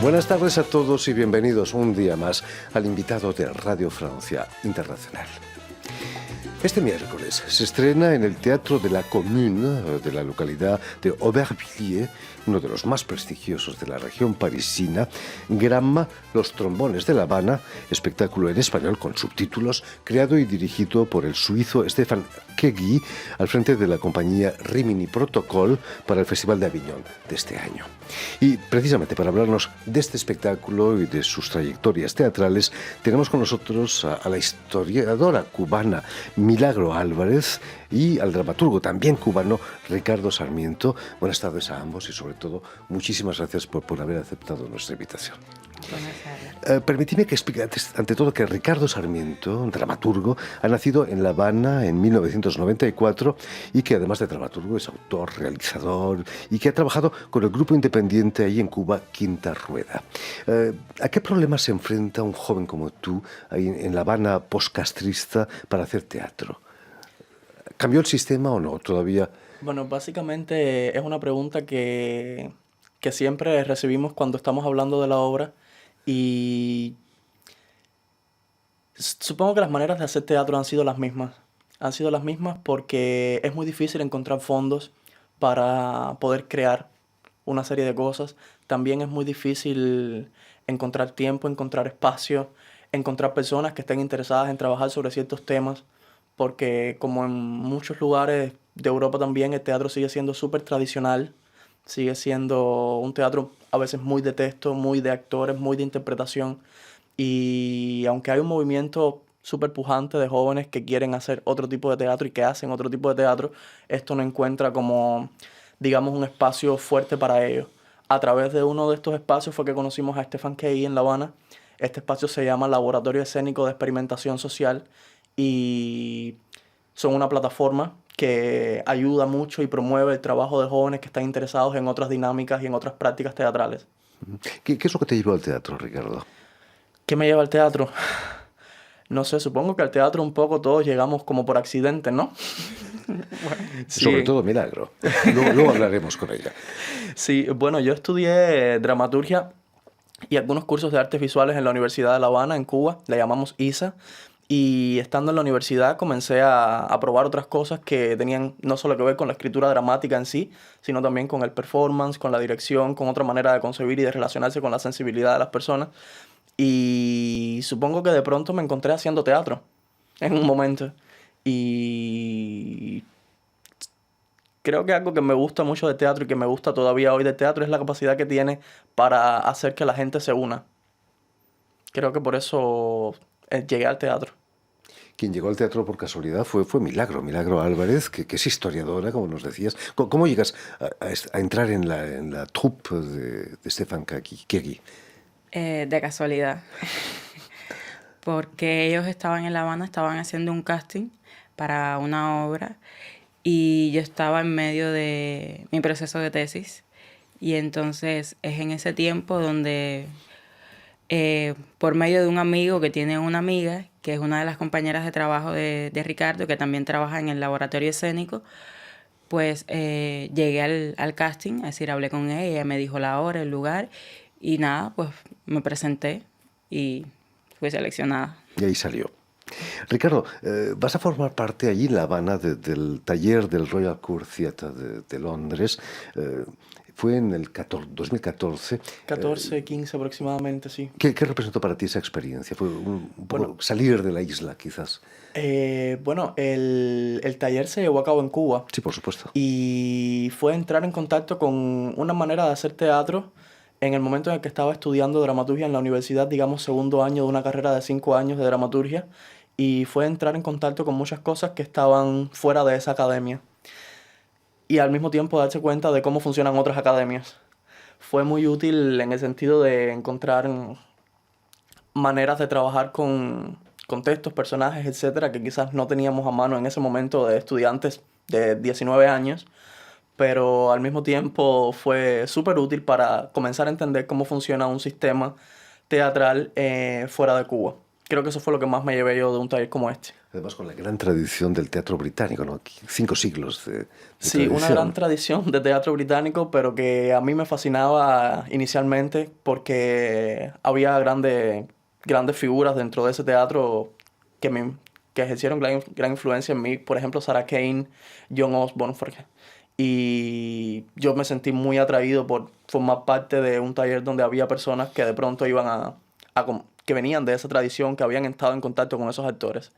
Buenas tardes a todos y bienvenidos un día más al invitado de Radio Francia Internacional. Este miércoles se estrena en el Teatro de la Commune de la localidad de Aubervilliers, uno de los más prestigiosos de la región parisina, Gramma, Los Trombones de La Habana, espectáculo en español con subtítulos, creado y dirigido por el suizo Stéphane Quegui, al frente de la compañía Rimini Protocol para el Festival de Aviñón de este año. Y precisamente para hablarnos de este espectáculo y de sus trayectorias teatrales, tenemos con nosotros a la historiadora cubana Milagro Álvarez y al dramaturgo también cubano Ricardo Sarmiento. Buenas tardes a ambos y sobre todo muchísimas gracias por haber aceptado nuestra invitación. Permitidme que explique ante todo que Ricardo Sarmiento, dramaturgo, ha nacido en La Habana en 1994 y que además de dramaturgo es autor, realizador y que ha trabajado con el grupo independiente ahí en Cuba, Quinta Rueda. ¿A qué problemas se enfrenta un joven como tú ahí en La Habana postcastrista para hacer teatro? ¿Cambió el sistema o no todavía? Bueno, básicamente es una pregunta que siempre recibimos cuando estamos hablando de la obra y supongo que las maneras de hacer teatro han sido las mismas. Han sido las mismas porque es muy difícil encontrar fondos para poder crear una serie de cosas. También es muy difícil encontrar tiempo, encontrar espacio, encontrar personas que estén interesadas en trabajar sobre ciertos temas, porque como en muchos lugares de Europa también el teatro sigue siendo súper tradicional, sigue siendo un teatro a veces muy de texto, muy de actores, muy de interpretación, y aunque hay un movimiento súper pujante de jóvenes que quieren hacer otro tipo de teatro y que hacen otro tipo de teatro, esto no encuentra como, digamos, un espacio fuerte para ellos. A través de uno de estos espacios fue que conocimos a Stéphane Quegui en La Habana. Este espacio se llama Laboratorio Escénico de Experimentación Social y son una plataforma que ayuda mucho y promueve el trabajo de jóvenes que están interesados en otras dinámicas y en otras prácticas teatrales. ¿Qué es lo que te llevó al teatro, Ricardo? ¿Qué me lleva al teatro? No sé, supongo que al teatro un poco todos llegamos como por accidente, ¿no? Sí. Sobre todo Milagro. Luego hablaremos con ella. Sí, bueno, yo estudié dramaturgia y algunos cursos de artes visuales en la Universidad de La Habana, en Cuba, le llamamos ISA, y estando en la universidad comencé a probar otras cosas que tenían no solo que ver con la escritura dramática en sí, sino también con el performance, con la dirección, con otra manera de concebir y de relacionarse con la sensibilidad de las personas. Y supongo que de pronto me encontré haciendo teatro en un momento. Y creo que algo que me gusta mucho de teatro y que me gusta todavía hoy de teatro es la capacidad que tiene para hacer que la gente se una. Creo que por eso llegué al teatro. Quien llegó al teatro por casualidad fue Milagro Álvarez, que es historiadora, como nos decías. ¿Cómo llegas a entrar en la troupe de Stéphane Quegui? De casualidad, porque ellos estaban en La Habana, estaban haciendo un casting para una obra y yo estaba en medio de mi proceso de tesis y entonces es en ese tiempo donde por medio de un amigo que tiene una amiga, que es una de las compañeras de trabajo de Ricardo, que también trabaja en el laboratorio escénico, pues llegué al casting, es decir, hablé con ella me dijo la hora, el lugar, y nada, pues me presenté y fui seleccionada. Y ahí salió. Ricardo, vas a formar parte allí en La Habana del taller del Royal Court Theatre de Londres. Fue en el 2014. 14, 15 aproximadamente, sí. ¿Qué representó para ti esa experiencia? ¿Fue un poco salir de la isla, quizás? Bueno, el taller se llevó a cabo en Cuba. Sí, por supuesto. Y fue entrar en contacto con una manera de hacer teatro en el momento en el que estaba estudiando dramaturgia en la universidad, digamos, segundo año de una carrera de 5 años de dramaturgia. Y fue entrar en contacto con muchas cosas que estaban fuera de esa academia. Y al mismo tiempo darse cuenta de cómo funcionan otras academias. Fue muy útil en el sentido de encontrar maneras de trabajar con textos, personajes, etcétera, que quizás no teníamos a mano en ese momento de estudiantes de 19 años, pero al mismo tiempo fue súper útil para comenzar a entender cómo funciona un sistema teatral fuera de Cuba, creo que eso fue lo que más me llevé yo de un taller como este. Además, con la gran tradición del teatro británico, ¿no? 5 siglos de Sí, tradición. una gran tradición de teatro británico, pero que a mí me fascinaba inicialmente porque había grandes figuras dentro de ese teatro que ejercieron gran influencia en mí. Por ejemplo, Sarah Kane, John Osborne. Y yo me sentí muy atraído por formar parte de un taller donde había personas que de pronto iban que venían de esa tradición, que habían estado en contacto con esos actores.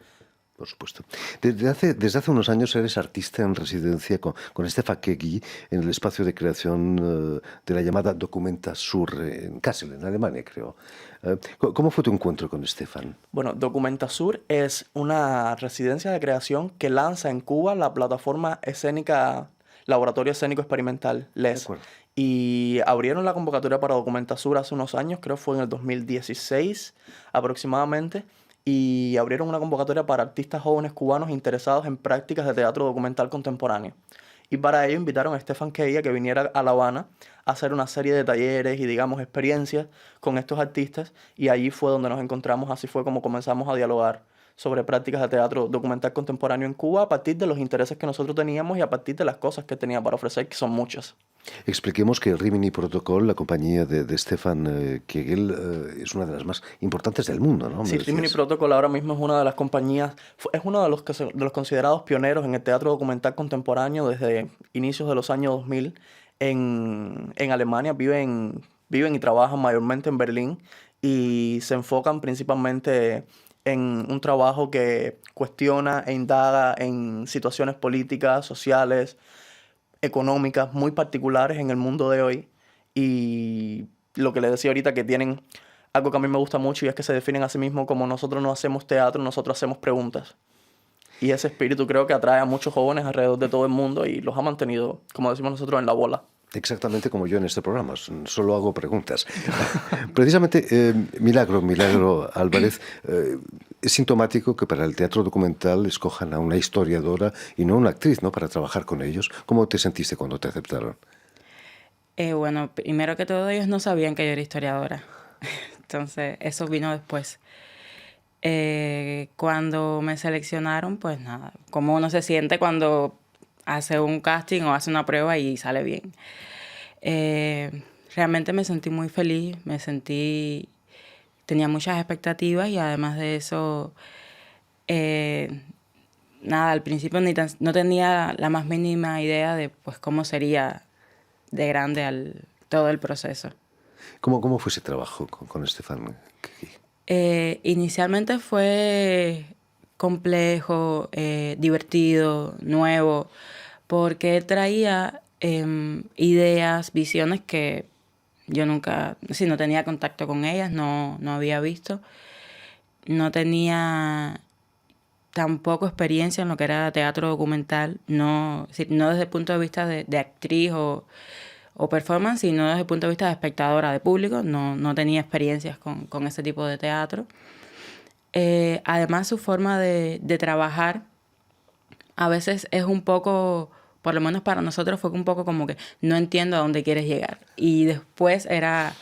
Por supuesto. Desde hace unos años eres artista en residencia con Stefan Kegi en el espacio de creación de la llamada Documenta Sur en Kassel, en Alemania, creo. ¿Cómo fue tu encuentro con Stefan? Bueno, Documenta Sur es una residencia de creación que lanza en Cuba la plataforma escénica, Laboratorio Escénico Experimental, LES. Y abrieron la convocatoria para Documenta Sur hace unos años, creo que fue en el 2016 aproximadamente. Y abrieron una convocatoria para artistas jóvenes cubanos interesados en prácticas de teatro documental contemporáneo. Y para ello invitaron a Stefan Kegi a que viniera a La Habana a hacer una serie de talleres y, digamos, experiencias con estos artistas. Y allí fue donde nos encontramos, así fue como comenzamos a dialogar sobre prácticas de teatro documental contemporáneo en Cuba a partir de los intereses que nosotros teníamos y a partir de las cosas que tenía para ofrecer, que son muchas. Expliquemos que Rimini Protocol, la compañía de Stefan Kegel, es una de las más importantes del mundo, ¿no? Sí, Rimini Protocol ahora mismo es una de las compañías, es uno de los considerados pioneros en el teatro documental contemporáneo desde inicios de los años 2000 en Alemania. Viven y trabajan mayormente en Berlín y se enfocan principalmente en un trabajo que cuestiona e indaga en situaciones políticas, sociales, económicas muy particulares en el mundo de hoy. Y lo que les decía ahorita, que tienen algo que a mí me gusta mucho y es que se definen a sí mismos como nosotros no hacemos teatro, nosotros hacemos preguntas. Y ese espíritu creo que atrae a muchos jóvenes alrededor de todo el mundo y los ha mantenido, como decimos nosotros, en la bola. Exactamente como yo en este programa, solo hago preguntas. Precisamente, Milagro Álvarez, es sintomático que para el teatro documental escojan a una historiadora y no a una actriz, ¿no?, para trabajar con ellos. ¿Cómo te sentiste cuando te aceptaron? Bueno, primero que todo, ellos no sabían que yo era historiadora. Entonces, eso vino después. Cuando me seleccionaron, pues nada, como uno se siente cuando hace un casting o hace una prueba y sale bien. Realmente me sentí muy feliz, tenía muchas expectativas y además de eso, nada, al principio no tenía la más mínima idea de pues cómo sería de grande todo el proceso. ¿Cómo fue ese trabajo con Stefan Kegi? Inicialmente fue complejo, divertido, nuevo, porque él traía ideas, visiones que yo nunca, sí, no tenía contacto con ellas, no había visto, no tenía tampoco experiencia en lo que era teatro documental, no desde el punto de vista de actriz o performance, sino desde el punto de vista de espectadora, de público, no tenía experiencias con ese tipo de teatro. Además, su forma de trabajar a veces es un poco, por lo menos para nosotros fue un poco como que no entiendo a dónde quieres llegar. Y después era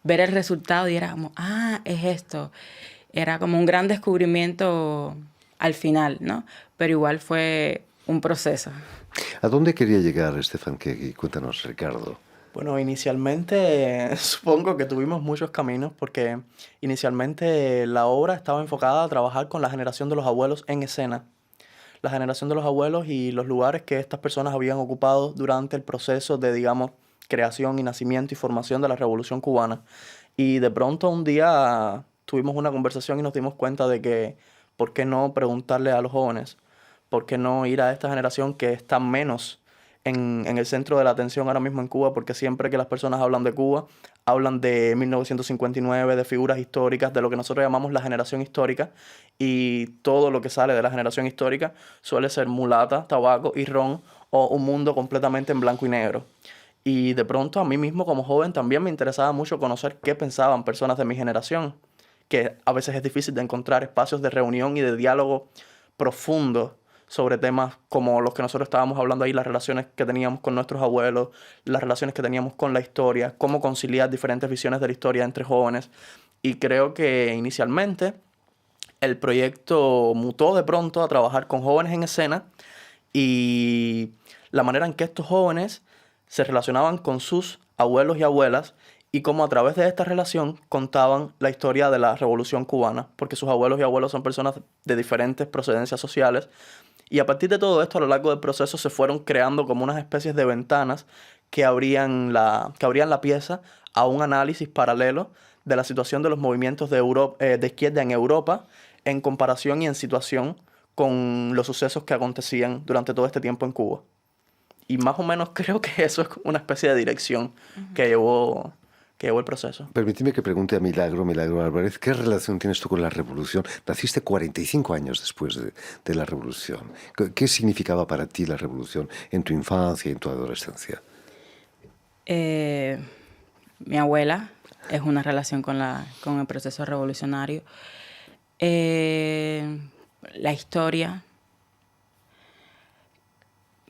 ver el resultado y era como, es esto. Era como un gran descubrimiento al final, ¿no? Pero igual fue un proceso. ¿A dónde quería llegar Stefan Kegi? Cuéntanos, Ricardo. Bueno, inicialmente supongo que tuvimos muchos caminos porque inicialmente la obra estaba enfocada a trabajar con la generación de los abuelos en escena. La generación de los abuelos y los lugares que estas personas habían ocupado durante el proceso de, digamos, creación y nacimiento y formación de la Revolución Cubana. Y de pronto un día tuvimos una conversación y nos dimos cuenta de que, ¿por qué no preguntarle a los jóvenes? ¿Por qué no ir a esta generación que está menos en el centro de la atención ahora mismo en Cuba? Porque siempre que las personas hablan de Cuba, hablan de 1959, de figuras históricas, de lo que nosotros llamamos la generación histórica, y todo lo que sale de la generación histórica suele ser mulata, tabaco y ron, o un mundo completamente en blanco y negro. Y de pronto a mí mismo como joven también me interesaba mucho conocer qué pensaban personas de mi generación, que a veces es difícil de encontrar espacios de reunión y de diálogo profundo sobre temas como los que nosotros estábamos hablando ahí, las relaciones que teníamos con nuestros abuelos, las relaciones que teníamos con la historia, cómo conciliar diferentes visiones de la historia entre jóvenes. Y creo que inicialmente el proyecto mutó de pronto a trabajar con jóvenes en escena y la manera en que estos jóvenes se relacionaban con sus abuelos y abuelas y cómo a través de esta relación contaban la historia de la Revolución Cubana, porque sus abuelos y abuelos son personas de diferentes procedencias sociales. Y a partir de todo esto, a lo largo del proceso, se fueron creando como unas especies de ventanas que abrían la pieza a un análisis paralelo de la situación de los movimientos de izquierda en Europa en comparación y en situación con los sucesos que acontecían durante todo este tiempo en Cuba. Y más o menos creo que eso es una especie de dirección que llevó el proceso. Permíteme que pregunte a Milagro Álvarez, ¿qué relación tienes tú con la Revolución? Naciste 45 años después de la Revolución. ¿Qué significaba para ti la Revolución en tu infancia y en tu adolescencia? Mi abuela es una relación con el proceso revolucionario. La historia.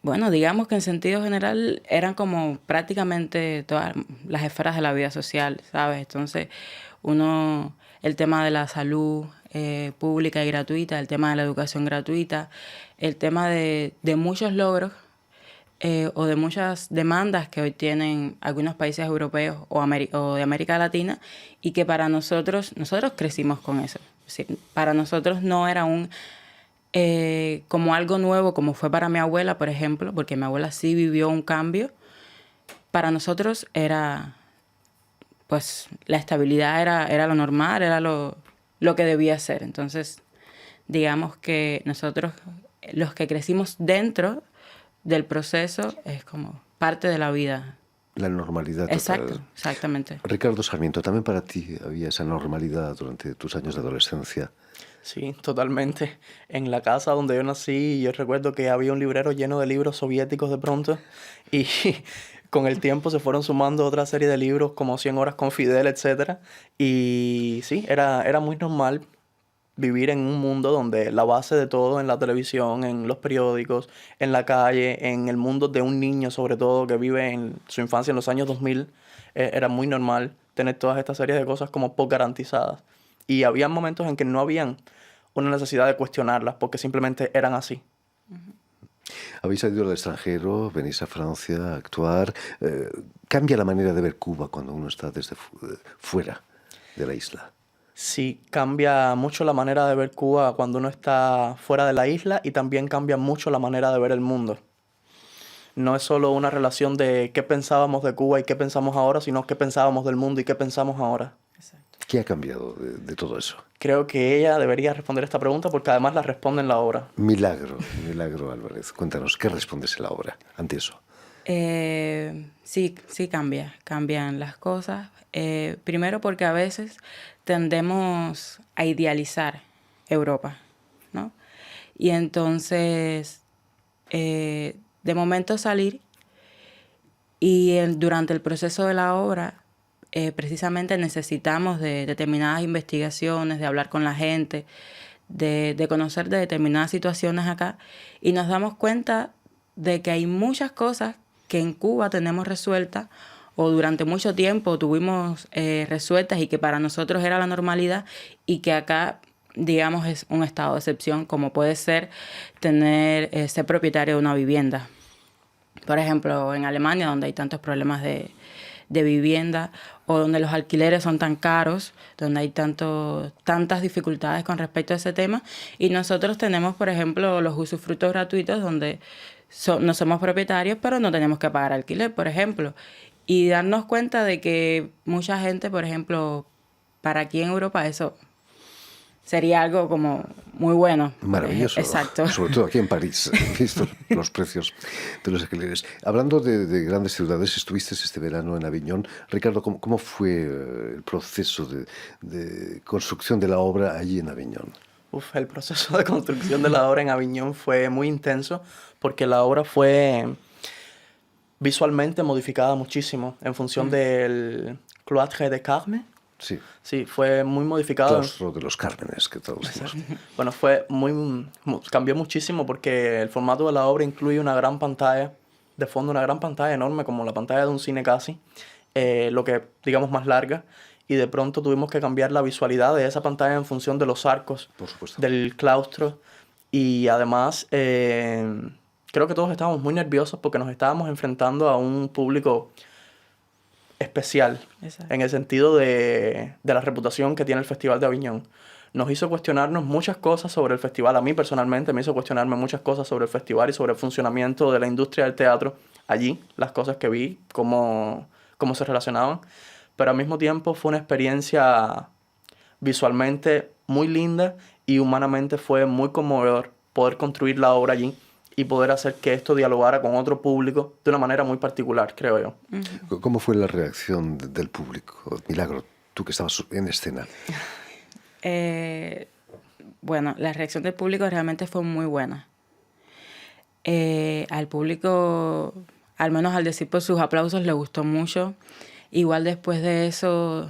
Bueno, digamos que en sentido general eran como prácticamente todas las esferas de la vida social, ¿sabes? Entonces, el tema de la salud pública y gratuita, el tema de la educación gratuita, el tema de muchos logros o de muchas demandas que hoy tienen algunos países europeos o de América Latina y que para nosotros crecimos con eso. Es decir, para nosotros no era como algo nuevo, como fue para mi abuela, por ejemplo, porque mi abuela sí vivió un cambio. Para nosotros era, pues, la estabilidad era lo normal, era lo que debía ser. Entonces, digamos que nosotros, los que crecimos dentro del proceso, es como parte de la vida. La normalidad total. Exacto, exactamente. Ricardo Sarmiento, ¿también para ti había esa normalidad durante tus años de adolescencia? Sí, totalmente. En la casa donde yo nací, yo recuerdo que había un librero lleno de libros soviéticos de pronto y con el tiempo se fueron sumando otra serie de libros como 100 horas con Fidel, etc. Y sí, era muy normal vivir en un mundo donde la base de todo en la televisión, en los periódicos, en la calle, en el mundo de un niño sobre todo que vive en su infancia en los años 2000, era muy normal tener todas estas series de cosas como poco garantizadas. Y había momentos en que no habían una necesidad de cuestionarlas porque simplemente eran así. Habéis salido al extranjero, venís a Francia a actuar. ¿Cambia la manera de ver Cuba cuando uno está desde fuera de la isla? Sí, cambia mucho la manera de ver Cuba cuando uno está fuera de la isla y también cambia mucho la manera de ver el mundo. No es solo una relación de qué pensábamos de Cuba y qué pensamos ahora, sino qué pensábamos del mundo y qué pensamos ahora. Exacto. ¿Qué ha cambiado de todo eso? Creo que ella debería responder esta pregunta porque además la responde en la obra. Milagro Álvarez, cuéntanos, ¿qué respondes en la obra ante eso? Sí cambian las cosas. Primero porque a veces tendemos a idealizar Europa, ¿no? Y entonces, de momento salir y durante el proceso de la obra, precisamente necesitamos de determinadas investigaciones, de hablar con la gente, de conocer de determinadas situaciones acá y nos damos cuenta de que hay muchas cosas que en Cuba tenemos resueltas o durante mucho tiempo tuvimos resueltas y que para nosotros era la normalidad y que acá, digamos, es un estado de excepción, como puede ser ser propietario de una vivienda. Por ejemplo, en Alemania, donde hay tantos problemas de vivienda o donde los alquileres son tan caros, donde hay tantas dificultades con respecto a ese tema. Y nosotros tenemos, por ejemplo, los usufructos gratuitos donde no somos propietarios, pero no tenemos que pagar alquiler, por ejemplo. Y darnos cuenta de que mucha gente, por ejemplo, para aquí en Europa eso sería algo como muy bueno. Maravilloso. Exacto. Sobre todo aquí en París, visto los precios de los alquileres. Hablando de grandes ciudades, estuviste este verano en Aviñón. Ricardo, ¿cómo fue el proceso de construcción de la obra allí en Aviñón? El proceso de construcción de la obra en Aviñón fue muy intenso porque la obra fue visualmente modificada muchísimo en función del Cloître des Carmes. Sí. Sí, fue muy modificado. Claustro de los Cármenes, que traducimos. Bueno, cambió muchísimo porque el formato de la obra incluye una gran pantalla, de fondo una gran pantalla enorme, como la pantalla de un cine casi, lo que digamos más larga, y de pronto tuvimos que cambiar la visualidad de esa pantalla en función de los arcos Por supuesto. del claustro. Y además, creo que todos estábamos muy nerviosos porque nos estábamos enfrentando a un público especial, Exacto. en el sentido de la reputación que tiene el Festival de Aviñón. Nos hizo cuestionarnos muchas cosas sobre el festival. A mí personalmente me hizo cuestionarme muchas cosas sobre el festival y sobre el funcionamiento de la industria del teatro allí, las cosas que vi, cómo se relacionaban. Pero al mismo tiempo fue una experiencia visualmente muy linda y humanamente fue muy conmovedor poder construir la obra allí y poder hacer que esto dialogara con otro público de una manera muy particular, creo yo. ¿Cómo fue la reacción del público? Milagro, tú que estabas en escena. Bueno, la reacción del público realmente fue muy buena. Al público, al menos al decir por sus aplausos, le gustó mucho. Igual después de eso,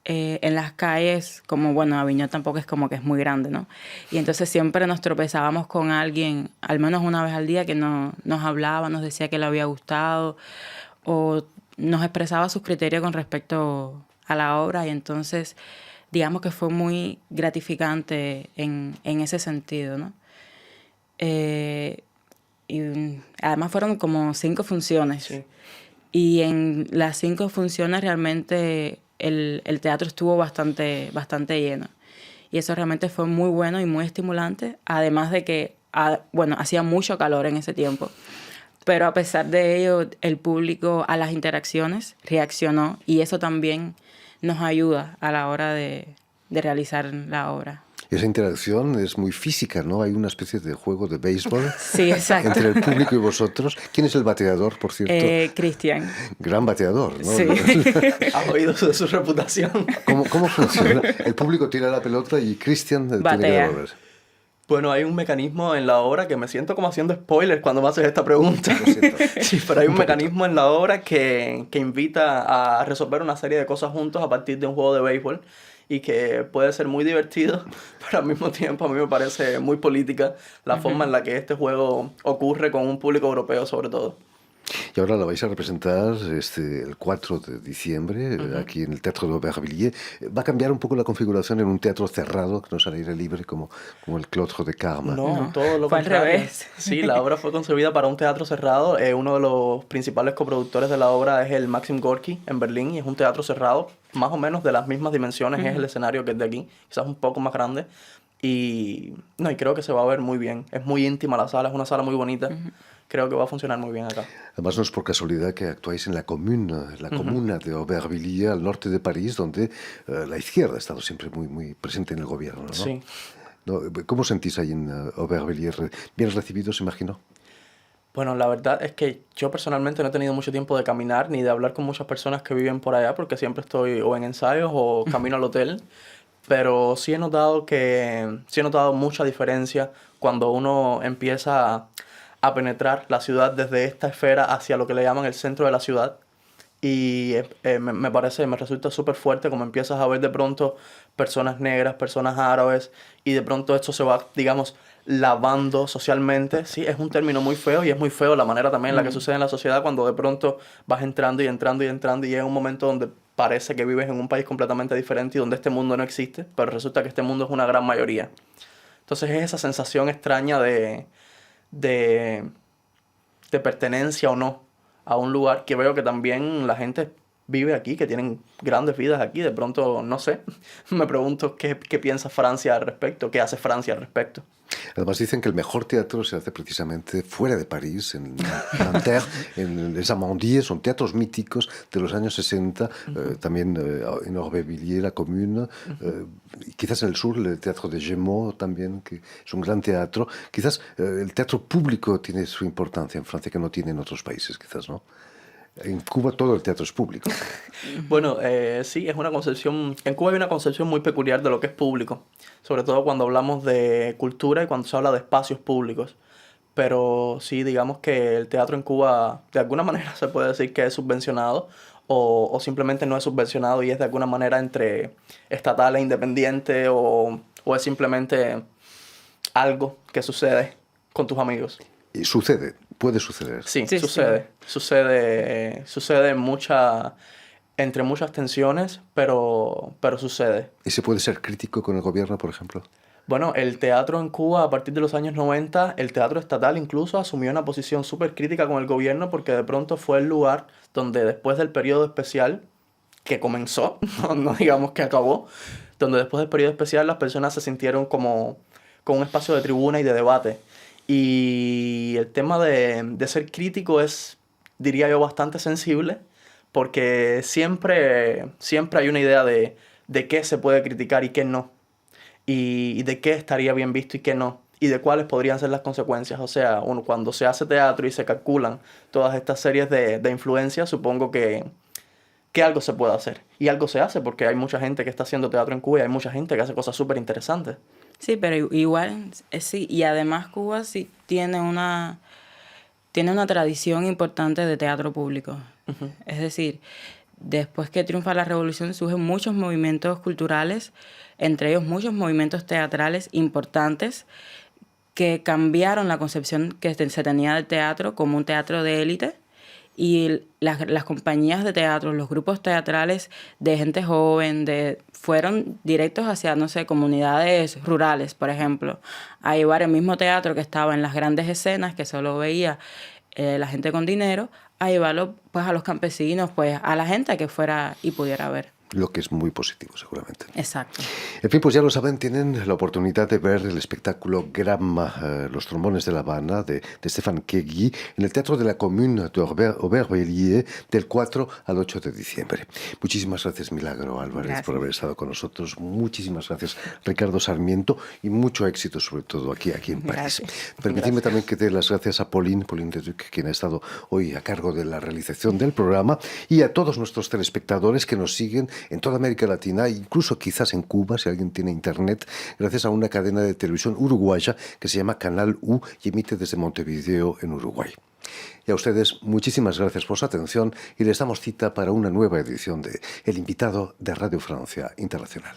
en las calles, como bueno, Aviñón tampoco es como que es muy grande, ¿no? Y entonces siempre nos tropezábamos con alguien, al menos una vez al día, que nos hablaba, nos decía que le había gustado o nos expresaba sus criterios con respecto a la obra, y entonces digamos que fue muy gratificante en ese sentido, ¿no? Y además fueron como 5 funciones. Sí. Y en las 5 funciones realmente el teatro estuvo bastante lleno. Y eso realmente fue muy bueno y muy estimulante. Además de que, bueno, hacía mucho calor en ese tiempo. Pero a pesar de ello, el público a las interacciones reaccionó. Y eso también nos ayuda a la hora de realizar la obra. Esa interacción es muy física, ¿no? Hay una especie de juego de béisbol Sí, exacto. entre el público y vosotros. ¿Quién es el bateador, por cierto? Cristian. Gran bateador, ¿no? Sí. ¿Has oído de su reputación? ¿Cómo funciona? El público tira la pelota y Cristian tiene que Batea. devolver. Bueno, hay un mecanismo en la obra que me siento como haciendo spoilers cuando me haces esta pregunta. Lo siento. Sí, pero hay un mecanismo en la obra que invita a resolver una serie de cosas juntos a partir de un juego de béisbol y que puede ser muy divertido, pero al mismo tiempo a mí me parece muy política la forma en la que este juego ocurre con un público europeo sobre todo. Y ahora la vais a representar el 4 de diciembre aquí en el Teatro de Aubervilliers. Va a cambiar un poco la configuración en un teatro cerrado, que no es al aire libre como el Claustro de Carme. No, todo lo fue al contrario. revés. Sí, la obra fue concebida para un teatro cerrado. Uno de los principales coproductores de la obra es el Maxim Gorky en Berlín y es un teatro cerrado, más o menos de las mismas dimensiones es el escenario que es de aquí, quizás un poco más grande. Y creo que se va a ver muy bien. Es muy íntima la sala, es una sala muy bonita. Creo que va a funcionar muy bien acá. Además, no es por casualidad que actuáis en la comuna de Aubervilliers, al norte de París, donde la izquierda ha estado siempre muy, muy presente en el gobierno, ¿no? Sí. ¿No? ¿Cómo sentís ahí en Aubervilliers? ¿Bien recibidos, imagino? Bueno, la verdad es que yo personalmente no he tenido mucho tiempo de caminar ni de hablar con muchas personas que viven por allá porque siempre estoy o en ensayos o camino al hotel. Pero sí he notado mucha diferencia cuando uno empieza a penetrar la ciudad desde esta esfera hacia lo que le llaman el centro de la ciudad. Y me resulta súper fuerte como empiezas a ver de pronto personas negras, personas árabes, y de pronto esto se va, digamos, lavando socialmente. Sí, es un término muy feo y es muy feo la manera también en la que sucede en la sociedad cuando de pronto vas entrando y entrando y entrando y llega un momento donde parece que vives en un país completamente diferente y donde este mundo no existe, pero resulta que este mundo es una gran mayoría. Entonces es esa sensación extraña de pertenencia o no a un lugar que veo que también la gente vive aquí, que tienen grandes vidas aquí. De pronto, no sé, me pregunto qué piensa Francia al respecto, qué hace Francia al respecto. Además dicen que el mejor teatro se hace precisamente fuera de París, en Nanterre, en Les Amandiers, son teatros míticos de los años 60, también en Aubervilliers, la Commune, quizás en el sur el Teatro de Gémeaux también, que es un gran teatro. Quizás el teatro público tiene su importancia en Francia que no tiene en otros países, quizás, ¿no? En Cuba todo el teatro es público. Bueno, sí, es una concepción... En Cuba hay una concepción muy peculiar de lo que es público, sobre todo cuando hablamos de cultura y cuando se habla de espacios públicos. Pero sí, digamos que el teatro en Cuba de alguna manera se puede decir que es subvencionado o simplemente no es subvencionado y es de alguna manera entre estatal e independiente o es simplemente algo que sucede con tus amigos. Y sucede, puede suceder. Sí, Sí, sucede. sí. Sucede entre muchas tensiones, pero sucede. ¿Y se puede ser crítico con el gobierno, por ejemplo? Bueno, el teatro en Cuba a partir de los años 90, el teatro estatal incluso asumió una posición súper crítica con el gobierno porque de pronto fue el lugar donde después del periodo especial que comenzó, no digamos que acabó, donde después del periodo especial las personas se sintieron como con un espacio de tribuna y de debate. Y el tema de ser crítico es, diría yo, bastante sensible porque siempre hay una idea de qué se puede criticar y qué no. Y de qué estaría bien visto y qué no. Y de cuáles podrían ser las consecuencias. O sea, cuando se hace teatro y se calculan todas estas series de influencias, supongo que algo se puede hacer. Y algo se hace porque hay mucha gente que está haciendo teatro en Cuba y hay mucha gente que hace cosas súper interesantes. Sí, pero igual, sí. Y además Cuba sí tiene una tradición importante de teatro público. Ujú. Es decir, después que triunfa la revolución surgen muchos movimientos culturales, entre ellos muchos movimientos teatrales importantes que cambiaron la concepción que se tenía del teatro como un teatro de élite. Y las compañías de teatro, los grupos teatrales de gente joven, fueron directos hacia, no sé, comunidades rurales, por ejemplo, a llevar el mismo teatro que estaba en las grandes escenas, que solo veía la gente con dinero, a llevarlo pues a los campesinos, pues a la gente que fuera y pudiera ver. Lo que es muy positivo, seguramente. Exacto. En fin, pues ya lo saben, tienen la oportunidad de ver el espectáculo Gramma, Los trombones de La Habana, de Stéphane Quegui, en el Teatro de la Commune de Aubervilliers, del 4 al 8 de diciembre. Muchísimas gracias, Milagro Álvarez, por haber estado con nosotros. Muchísimas gracias, Ricardo Sarmiento, y mucho éxito, sobre todo aquí en París. Permitidme también que dé las gracias a Pauline Leduc, quien ha estado hoy a cargo de la realización del programa, y a todos nuestros telespectadores que nos siguen en toda América Latina, incluso quizás en Cuba, si alguien tiene internet, gracias a una cadena de televisión uruguaya que se llama Canal U y emite desde Montevideo, en Uruguay. Y a ustedes, muchísimas gracias por su atención y les damos cita para una nueva edición de El Invitado de Radio Francia Internacional.